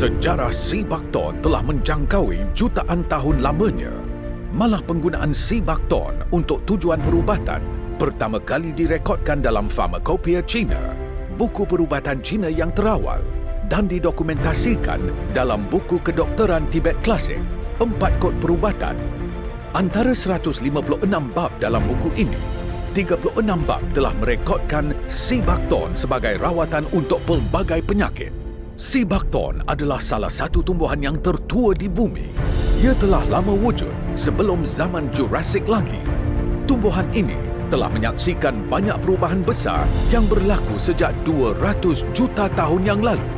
Sejarah Sibakton telah menjangkaui jutaan tahun lamanya. Malah penggunaan Sibakton untuk tujuan perubatan pertama kali direkodkan dalam Pharmacopoeia Cina, buku perubatan Cina yang terawal, dan didokumentasikan dalam buku kedokteran Tibet Klasik, 4 kod perubatan. Antara 156 bab dalam buku ini, 36 bab telah merekodkan Sibakton sebagai rawatan untuk pelbagai penyakit. Sibakton adalah salah satu tumbuhan yang tertua di bumi. Ia telah lama wujud sebelum zaman Jurassik lagi. Tumbuhan ini telah menyaksikan banyak perubahan besar yang berlaku sejak 200 juta tahun yang lalu.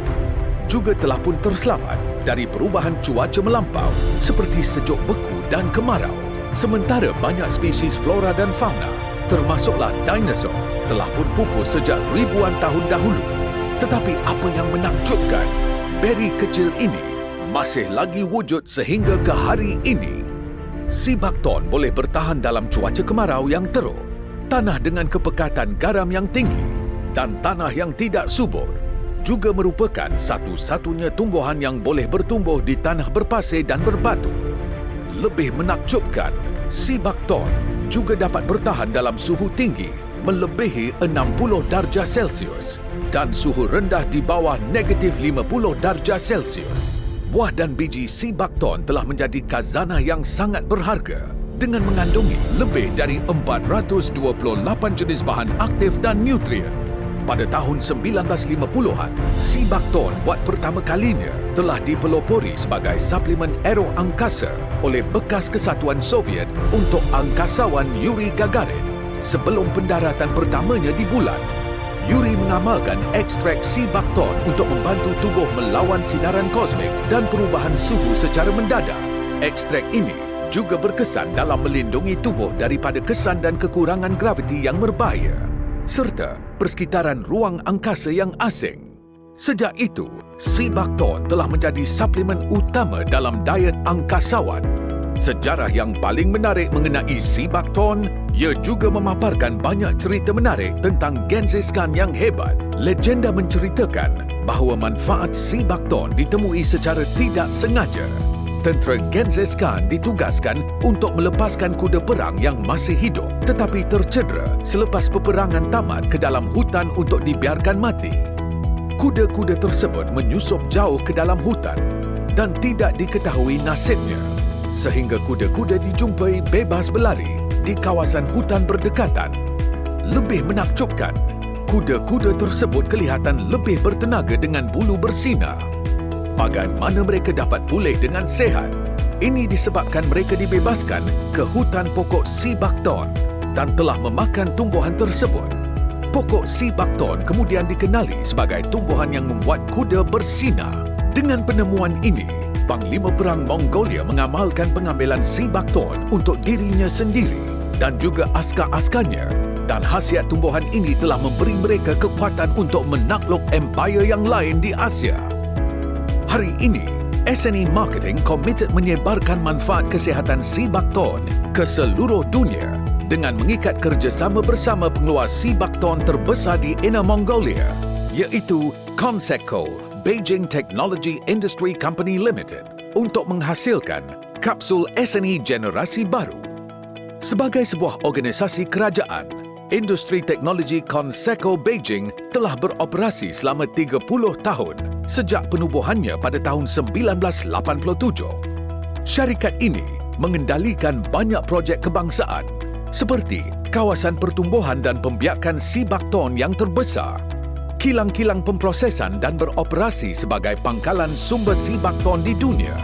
Juga telah pun terselamat dari perubahan cuaca melampau seperti sejuk beku dan kemarau. Sementara banyak spesies flora dan fauna, termasuklah dinosaur, telah pun pupus sejak ribuan tahun dahulu. Tetapi apa yang menakjubkan, beri kecil ini masih lagi wujud sehingga ke hari ini. Sibakton boleh bertahan dalam cuaca kemarau yang teruk, tanah dengan kepekatan garam yang tinggi, dan tanah yang tidak subur. Juga merupakan satu-satunya tumbuhan yang boleh bertumbuh di tanah berpasir dan berbatu. Lebih menakjubkan, Sibakton juga dapat bertahan dalam suhu tinggi melebihi 60 darjah Celsius dan suhu rendah di bawah negatif 50 darjah Celsius. Buah dan biji Sibakton telah menjadi khazanah yang sangat berharga dengan mengandungi lebih dari 428 jenis bahan aktif dan nutrien. Pada tahun 1950-an, Sibakton buat pertama kalinya telah dipelopori sebagai suplemen aero angkasa oleh bekas Kesatuan Soviet untuk angkasawan Yuri Gagarin sebelum pendaratan pertamanya di bulan. Yuri mengamalkan ekstrak Sibakton untuk membantu tubuh melawan sinaran kosmik dan perubahan suhu secara mendadak. Ekstrak ini juga berkesan dalam melindungi tubuh daripada kesan dan kekurangan graviti yang berbahaya, serta persekitaran ruang angkasa yang asing. Sejak itu, Sibakton telah menjadi suplemen utama dalam diet angkasawan. Sejarah yang paling menarik mengenai Sibakton, ia juga memaparkan banyak cerita menarik tentang Genghis Khan yang hebat. Legenda menceritakan bahawa manfaat Sibakton ditemui secara tidak sengaja. Tentera Genghis Khan ditugaskan untuk melepaskan kuda perang yang masih hidup tetapi tercedera selepas peperangan tamat ke dalam hutan untuk dibiarkan mati. Kuda-kuda tersebut menyusup jauh ke dalam hutan dan tidak diketahui nasibnya, sehingga kuda-kuda dijumpai bebas berlari di kawasan hutan berdekatan. Lebih menakjubkan, kuda-kuda tersebut kelihatan lebih bertenaga dengan bulu bersinar. Bagaimana mereka dapat pulih dengan sehat? Ini disebabkan mereka dibebaskan ke hutan pokok Sibakton dan telah memakan tumbuhan tersebut. Pokok Sibakton kemudian dikenali sebagai tumbuhan yang membuat kuda bersinar. Dengan penemuan ini, Panglima Perang Mongolia mengamalkan pengambilan Sibakton untuk dirinya sendiri dan juga askar-askarnya, dan khasiat tumbuhan ini telah memberi mereka kekuatan untuk menakluk empayar yang lain di Asia. Hari ini, SNE Marketing komited menyebarkan manfaat kesihatan Sibakton ke seluruh dunia dengan mengikat kerjasama bersama pengeluar Sibakton terbesar di Inner Mongolia, iaitu Conseco Beijing Technology Industry Company Limited, untuk menghasilkan kapsul SNE generasi baru. Sebagai sebuah organisasi kerajaan, industri teknologi Conseco Beijing telah beroperasi selama 30 tahun sejak penubuhannya pada tahun 1987. Syarikat ini mengendalikan banyak projek kebangsaan seperti kawasan pertumbuhan dan pembiakan Sibakton yang terbesar, kilang-kilang pemprosesan dan beroperasi sebagai pangkalan sumber Sibakton di dunia.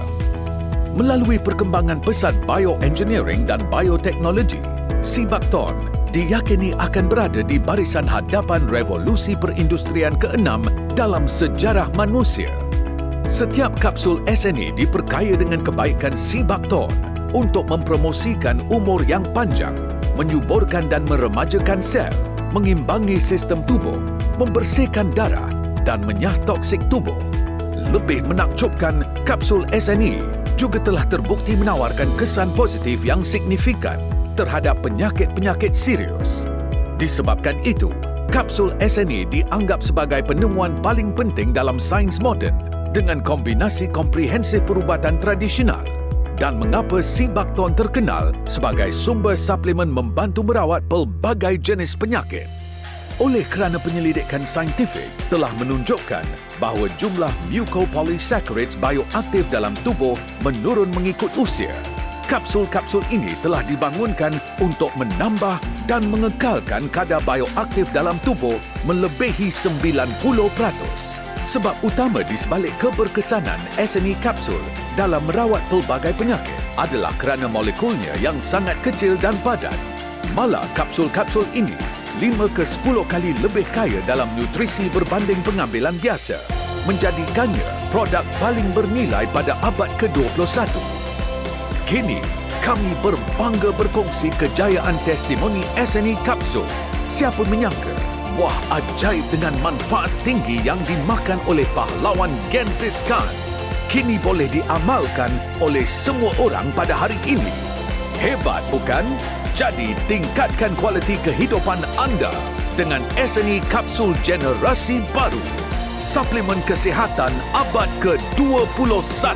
Melalui perkembangan pesat bioengineering dan bioteknologi, Sibakton diyakini akan berada di barisan hadapan revolusi perindustrian ke-6 dalam sejarah manusia. Setiap kapsul SNE diperkaya dengan kebaikan Sibakton untuk mempromosikan umur yang panjang, menyuburkan dan meremajakan sel, mengimbangi sistem tubuh, membersihkan darah dan menyah toksik tubuh. Lebih menakjubkan, kapsul SNE juga telah terbukti menawarkan kesan positif yang signifikan terhadap penyakit-penyakit serius. Disebabkan itu, kapsul SNE dianggap sebagai penemuan paling penting dalam sains moden dengan kombinasi komprehensif perubatan tradisional dan mengapa Sibakton terkenal sebagai sumber suplemen membantu merawat pelbagai jenis penyakit. Oleh kerana penyelidikan saintifik telah menunjukkan bahawa jumlah mucopolysaccharides bioaktif dalam tubuh menurun mengikut usia, kapsul-kapsul ini telah dibangunkan untuk menambah dan mengekalkan kadar bioaktif dalam tubuh melebihi 90%. Sebab utama di sebalik keberkesanan SNE kapsul dalam merawat pelbagai penyakit adalah kerana molekulnya yang sangat kecil dan padat. Malah kapsul-kapsul ini 5 ke 10 kali lebih kaya dalam nutrisi berbanding pengambilan biasa, menjadikannya produk paling bernilai pada abad ke-21. Kini, kami berbangga berkongsi kejayaan testimoni SNE kapsul. Siapa menyangka buah ajaib dengan manfaat tinggi yang dimakan oleh pahlawan Genghis Khan kini boleh diamalkan oleh semua orang pada hari ini. Hebat bukan? Jadi tingkatkan kualiti kehidupan anda dengan SNE kapsul generasi baru. Suplemen kesihatan abad ke-21.